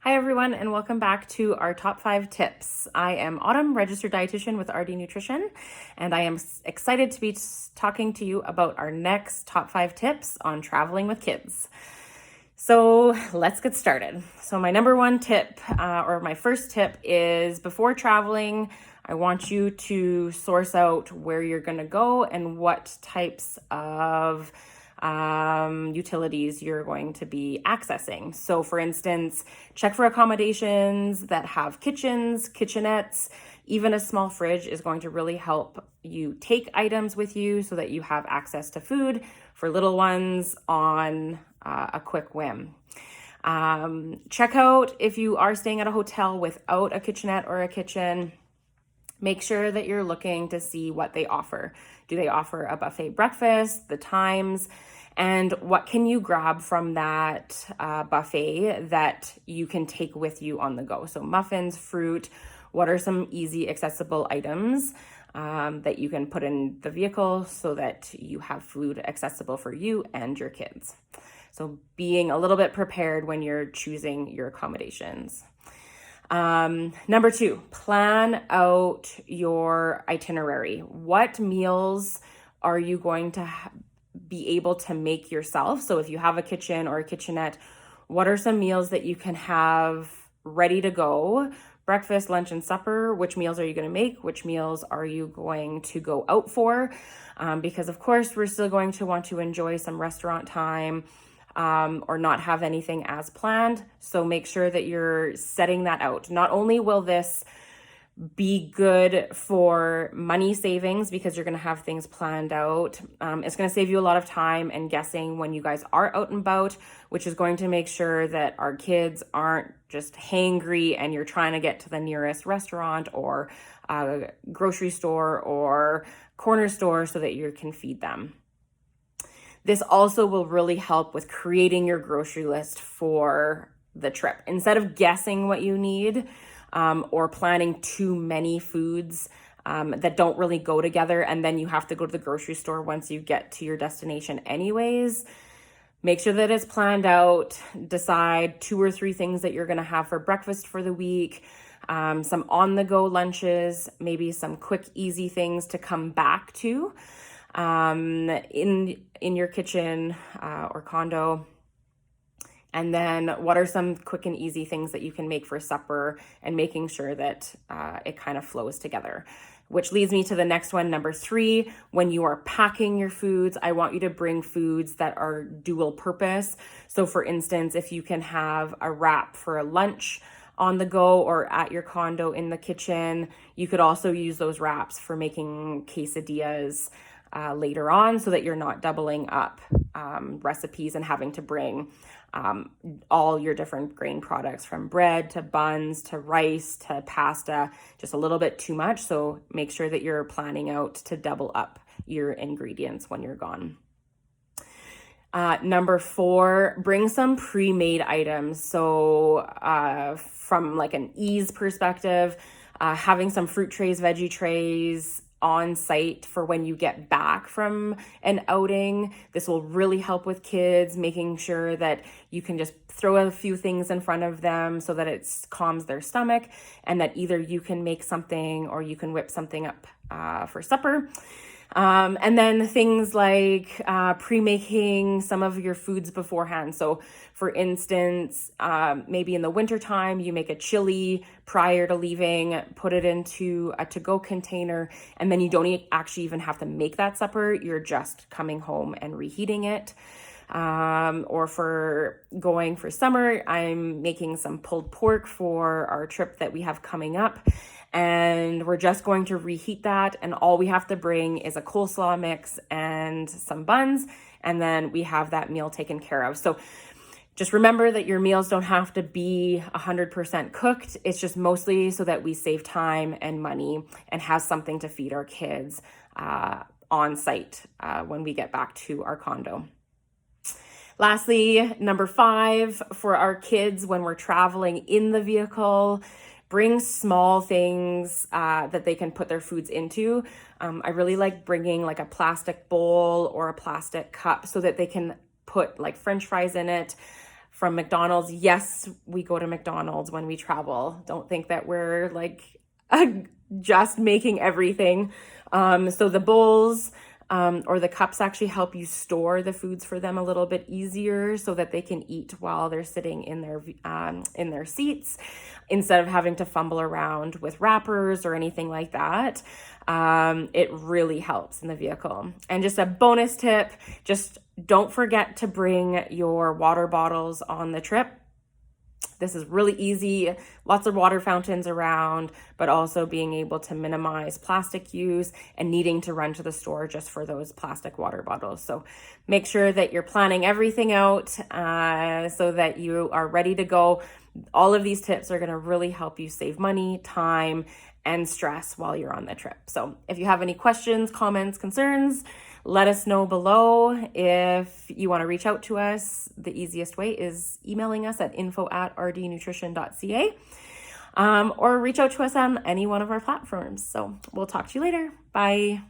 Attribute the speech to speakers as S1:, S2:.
S1: Hi everyone, and welcome back to our top 5 tips. I am Autumn, registered dietitian with RD Nutrition, and I am excited to be talking to you about our next top 5 tips on traveling with kids. So let's get started. So my number one tip, or my first tip, is before traveling, I want you to source out where you're going to go and what types of utilities you're going to be accessing. So for instance, check for accommodations that have kitchens, kitchenettes. Even a small fridge is going to really help you take items with you so that you have access to food for little ones on a quick whim. Check out if you are staying at a hotel without a kitchenette or a kitchen. Make sure that you're looking to see what they offer. Do they offer a buffet breakfast, the times, and what can you grab from that buffet that you can take with you on the go? So muffins, fruit, what are some easy accessible items that you can put in the vehicle so that you have food accessible for you and your kids. So being a little bit prepared when you're choosing your accommodations. Number 2, plan out your itinerary. What meals are you going to be able to make yourself? So if you have a kitchen or a kitchenette, what are some meals that you can have ready to go? Breakfast, lunch, and supper. Which meals are you going to make? Which meals are you going to go out for? Because of course, we're still going to want to enjoy some restaurant time or not have anything as planned. So make sure that you're setting that out. Not only will this be good for money savings because you're going to have things planned out, it's going to save you a lot of time and guessing when you guys are out and about, which is going to make sure that our kids aren't just hangry and you're trying to get to the nearest restaurant or grocery store or corner store so that you can feed them. This also will really help with creating your grocery list for the trip. Instead of guessing what you need or planning too many foods that don't really go together, and then you have to go to the grocery store once you get to your destination anyways, make sure that it's planned out. Decide 2 or 3 things that you're going to have for breakfast for the week, some on-the-go lunches, maybe some quick, easy things to come back to in your kitchen or condo. And then what are some quick and easy things that you can make for supper, and making sure that it kind of flows together. Which leads me to the next one, number 3. When you are packing your foods, I want you to bring foods that are dual purpose. So for instance, if you can have a wrap for a lunch on the go or at your condo in the kitchen, you could also use those wraps for making quesadillas later on, so that you're not doubling up recipes and having to bring all your different grain products, from bread to buns to rice to pasta, just a little bit too much. So make sure that you're planning out to double up your ingredients when you're gone. Number 4, bring some pre-made items. So from like an ease perspective, having some fruit trays, veggie trays on site for when you get back from an outing. This will really help with kids, making sure that you can just throw a few things in front of them so that it calms their stomach, and that either you can make something or you can whip something up for supper. And then things like pre-making some of your foods beforehand. So for instance, maybe in the wintertime, you make a chili prior to leaving, put it into a to-go container, and then you don't actually even have to make that supper. You're just coming home and reheating it. Or for going for summer, I'm making some pulled pork for our trip that we have coming up. And we're just going to reheat that, and all we have to bring is a coleslaw mix and some buns, and then we have that meal taken care of. So just remember that your meals don't have to be 100% cooked. It's just mostly so that we save time and money and have something to feed our kids on site when we get back to our condo. Lastly, number 5, for our kids when we're traveling in the vehicle, bring small things that they can put their foods into. I really like bringing like a plastic bowl or a plastic cup so that they can put like French fries in it, from McDonald's. Yes, we go to McDonald's when we travel. Don't think that we're like just making everything. So the bowls or the cups actually help you store the foods for them a little bit easier so that they can eat while they're sitting in their seats instead of having to fumble around with wrappers or anything like that. It really helps in the vehicle. And just a bonus tip, just don't forget to bring your water bottles on the trip. This is really easy, lots of water fountains around, but also being able to minimize plastic use and needing to run to the store just for those plastic water bottles. So make sure that you're planning everything out so that you are ready to go. All of these tips are going to really help you save money, time, and stress while you're on the trip. So if you have any questions, comments, concerns, let us know below. If you want to reach out to us, the easiest way is emailing us at info@rdnutrition.ca or reach out to us on any one of our platforms. So we'll talk to you later. Bye.